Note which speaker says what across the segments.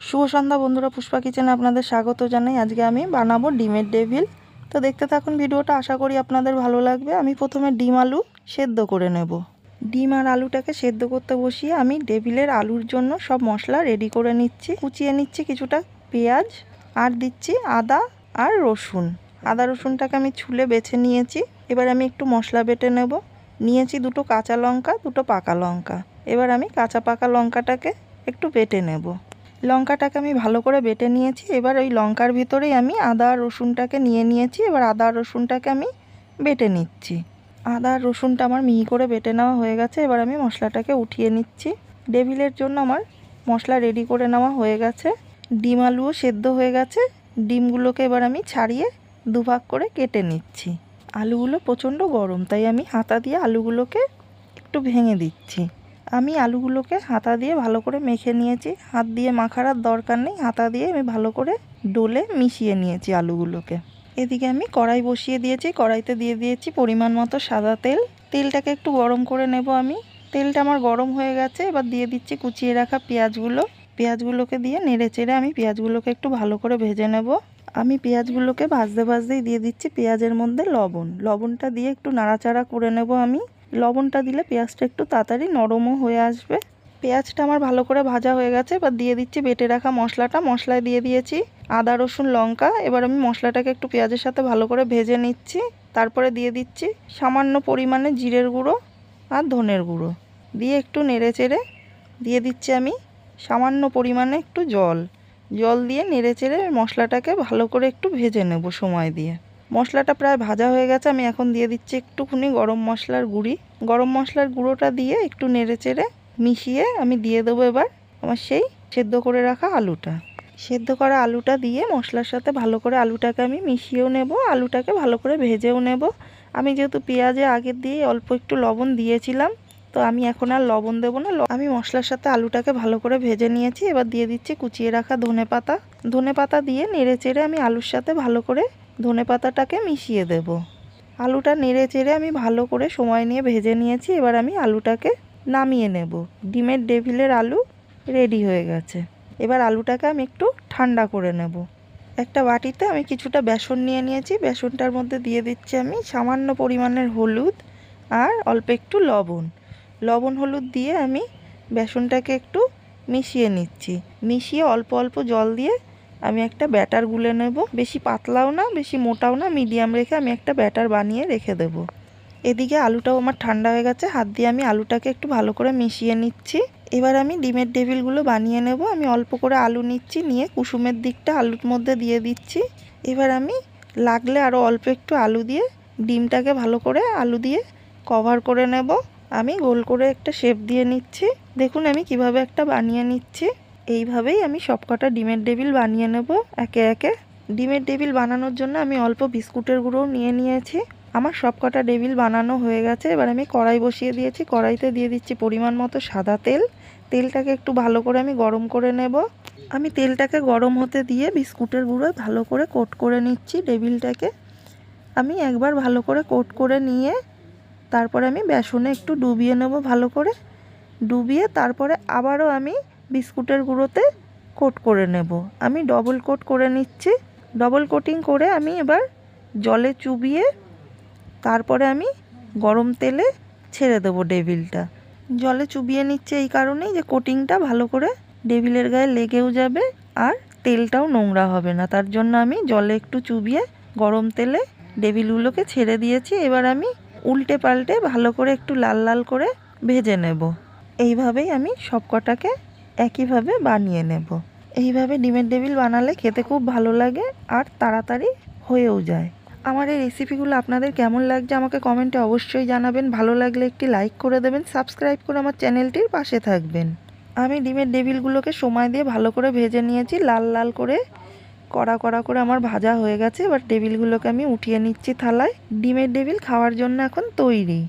Speaker 1: শুভ সন্ধ্যা বন্ধুরা, পুষ্পা কিচেনে আপনাদের স্বাগত জানাই। আজকে আমি বানাবো ডিমের ডেভিল। তো দেখতে থাকুন ভিডিওটা, আশা করি আপনাদের ভালো লাগবে। আমি প্রথমে ডিম আলু সেদ্ধ করে নেব। ডিম আর আলুটাকে সেদ্ধ করতে বসিয়ে আমি ডেভিলের আলুর জন্য সব মশলা রেডি করে নিচ্ছি। কুচিয়ে নিচ্ছি কিছুটা পেঁয়াজ, আর দিচ্ছি আদা আর রসুন। আদা রসুনটাকে আমি ছুলে বেছে নিয়েছি। এবার আমি একটু মশলা বেটে নেব। নিয়েছি দুটো কাঁচা লঙ্কা, দুটো পাকা লঙ্কা। এবার আমি কাঁচা পাকা লঙ্কাটাকে একটু বেটে নেব। লঙ্কাটাকে আমি ভালো করে বেটে নিয়েছি। এবার ওই লঙ্কার ভিতরেই আমি আদা আর রসুনটাকে নিয়ে নিয়েছি। এবার আদা আর রসুনটাকে আমি বেটে নিচ্ছি। আদা আর রসুনটা আমার মিহি করে বেটে নেওয়া হয়ে গেছে। এবার আমি মশলাটাকে উঠিয়ে নিচ্ছি। ডেভিলের জন্য আমার মশলা রেডি করে নেওয়া হয়ে গেছে। ডিম আলুও সেদ্ধ হয়ে গেছে। ডিমগুলোকে এবার আমি ছাড়িয়ে দুভাগ করে কেটে নিচ্ছি। আলুগুলো প্রচণ্ড গরম, তাই আমি হাতা দিয়ে আলুগুলোকে একটু ভেঙে দিচ্ছি। আমি আলুগুলোকে হাতা দিয়ে ভালো করে মেখে নিয়েছি। হাত দিয়ে মাখার আর দরকার নেই, হাতা দিয়ে আমি ভালো করে ডোলে মিশিয়ে নিয়েছি আলুগুলোকে। এদিকে আমি কড়াই বসিয়ে দিয়েছি। কড়াইতে দিয়ে দিয়েছি পরিমাণ মতো সাদা তেল। তেলটাকে একটু গরম করে নেব আমি। তেলটা আমার গরম হয়ে গেছে। এবার দিয়ে দিচ্ছি কুচিয়ে রাখা পেঁয়াজগুলো। পেঁয়াজগুলোকে দিয়ে নেড়ে চেড়ে আমি পেঁয়াজগুলোকে একটু ভালো করে ভেজে নেব। আমি পেঁয়াজগুলোকে ভাজতে ভাজতেই দিয়ে দিচ্ছি পেঁয়াজের মধ্যে লবণ। লবণটা দিয়ে একটু নাড়াচাড়া করে নেব আমি। লবণটা দিলে পেঁয়াজটা একটু তাড়াতাড়ি নরমও হয়ে আসবে। পেঁয়াজটা আমার ভালো করে ভাজা হয়ে গেছে। এবার দিয়ে দিচ্ছি বেটে রাখা মশলাটা। মশলায় দিয়ে দিয়েছি আদা রসুন লঙ্কা। এবার আমি মশলাটাকে একটু পেঁয়াজের সাথে ভালো করে ভেজে নিচ্ছি। তারপরে দিয়ে দিচ্ছি সামান্য পরিমাণে জিরের গুঁড়ো আর ধনের গুঁড়ো দিয়ে একটু নেড়ে চেড়ে দিয়ে দিচ্ছি আমি সামান্য পরিমাণে একটু জল দিয়ে নেড়ে চেড়ে মশলাটাকে ভালো করে একটু ভেজে নেব সময় দিয়ে। মশলাটা প্রায় ভাজা হয়ে গেছে। আমি এখন দিয়ে দিচ্ছি একটুখানি গরম মশলার গুঁড়ি। গরম মশলার গুঁড়োটা দিয়ে একটু নেড়ে চেড়ে মিশিয়ে আমি দিয়ে দেবো এবার আমার সেই সেদ্ধ করে রাখা আলুটা। সেদ্ধ করা আলুটা দিয়ে মশলার সাথে ভালো করে আলুটাকে আমি মিশিয়েও নেব, আলুটাকে ভালো করে ভেজেও নেব। আমি যেহেতু পেঁয়াজে আগের দিয়ে অল্প একটু লবণ দিয়েছিলাম, তো আমি এখন আর লবণ দেবো না। আমি মশলার সাথে আলুটাকে ভালো করে ভেজে নিয়েছি। এবার দিয়ে দিচ্ছি কুচিয়ে রাখা ধনেপাতা। ধনেপাতা দিয়ে নেড়ে চেড়ে আমি আলুর সাথে ভালো করে ধনেপাতাটাকে মিশিয়ে দেব। আলুটা নেড়ে চেড়ে আমি ভালো করে সময় নিয়ে ভেজে নিয়েছি। এবার আমি আলুটাকে নামিয়ে নেব। ডিমের ডেভিলের আলু রেডি হয়ে গেছে। এবার আলুটাকে আমি একটু ঠান্ডা করে নেব। একটা বাটিতে আমি কিছুটা বেসন নিয়ে নিয়েছি। বেসনটার মধ্যে দিয়ে দিচ্ছি আমি সামান্য পরিমাণের হলুদ আর অল্প একটু লবণ হলুদ দিয়ে আমি বেসনটাকে একটু মিশিয়ে নিচ্ছি। মিশিয়ে অল্প অল্প জল দিয়ে আমি একটা ব্যাটার গুলে নেব। বেশি পাতলাও না বেশি মোটাও না, মিডিয়াম রেখে আমি একটা ব্যাটার বানিয়ে রেখে দেব। এদিকে আলুটাও আমার ঠান্ডা হয়ে গেছে। হাত দিয়ে আমি আলুটাকে একটু ভালো করে মিশিয়ে নিচ্ছি। এবার আমি ডিমের ডেভিলগুলো বানিয়ে নেব। আমি অল্প করে আলু নিচ্ছি, নিয়ে কুসুমের দিকটা আলুর মধ্যে দিয়ে দিচ্ছি। এবার আমি লাগলে আরও অল্প একটু আলু দিয়ে ডিমটাকে ভালো করে আলু দিয়ে কভার করে নেব। আমি গোল করে একটা শেপ দিয়ে নিচ্ছি। দেখুন আমি কিভাবে একটা বানিয়ে নিচ্ছি। এইভাবেই আমি সবকটা ডিমের ডেভিল বানিয়ে নেব একে একে। ডিমের ডেভিল বানানোর জন্য আমি অল্প বিস্কুটের গুঁড়োও নিয়ে নিয়েছি। আমার সবকটা ডেভিল বানানো হয়ে গেছে। এবার আমি কড়াই বসিয়ে দিয়েছি। কড়াইতে দিয়ে দিচ্ছি পরিমাণ মতো সাদা তেল। তেলটাকে একটু ভালো করে আমি গরম করে নেব। আমি তেলটাকে গরম হতে দিয়ে বিস্কুটের গুঁড়োয় ভালো করে কোট করে নিচ্ছি ডেভিলটাকে। আমি একবার ভালো করে কোট করে নিয়ে তারপরে আমি বেসনে একটু ডুবিয়ে নেব। ভালো করে ডুবিয়ে তারপরে আবারও আমি বিস্কুটের গুঁড়োতে কোট করে নেব। আমি ডবল কোট করে নিচ্ছি। ডবল কোটিং করে আমি এবার জলে চুবিয়ে তারপরে আমি গরম তেলে ছেড়ে দেবো ডেভিলটা। জলে চুবিয়ে নিচ্ছে এই কারণেই যে কোটিংটা ভালো করে ডেভিলের গায়ে লেগেও যাবে আর তেলটাও নোংরা হবে না। তার জন্য আমি জলে একটু চুবিয়ে গরম তেলে ডেভিলগুলোকে ছেড়ে দিয়েছি। এবার আমি উল্টে পাল্টে ভালো করে একটু লাল লাল করে ভেজে নেব। এইভাবেই আমি সবকটাকে একইভাবে বানিয়ে নেব। এইভাবে ডিমের ডেভিল বানালে খেতে খুব ভালো লাগে আর তাড়াতাড়ি হয়েও যায়। আমার এই রেসিপিগুলো আপনাদের কেমন লাগছে আমাকে কমেন্টে অবশ্যই জানাবেন। ভালো লাগলে একটি লাইক করে দেবেন, সাবস্ক্রাইব করে আমার চ্যানেলটির পাশে থাকবেন। আমি ডিমের ডেভিলগুলোকে সময় দিয়ে ভালো করে ভেজে নিয়েছি। লাল লাল করে কড়া কড়া করে আমার ভাজা হয়ে গেছে। এবার ডেভিলগুলোকে আমি উঠিয়ে নিচ্ছি থালায়। ডিমের ডেভিল খাওয়ার জন্য এখন তৈরি।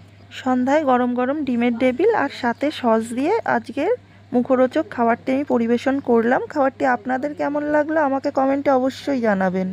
Speaker 1: সন্ধ্যায় গরম গরম ডিমের ডেভিল আর সাথে সস দিয়ে আজকের মুখরোচক খাবারটি আমি পরিবেশন করলাম। খাবারটি আপনাদের কেমন লাগলো আমাকে কমেন্টে অবশ্যই জানাবেন।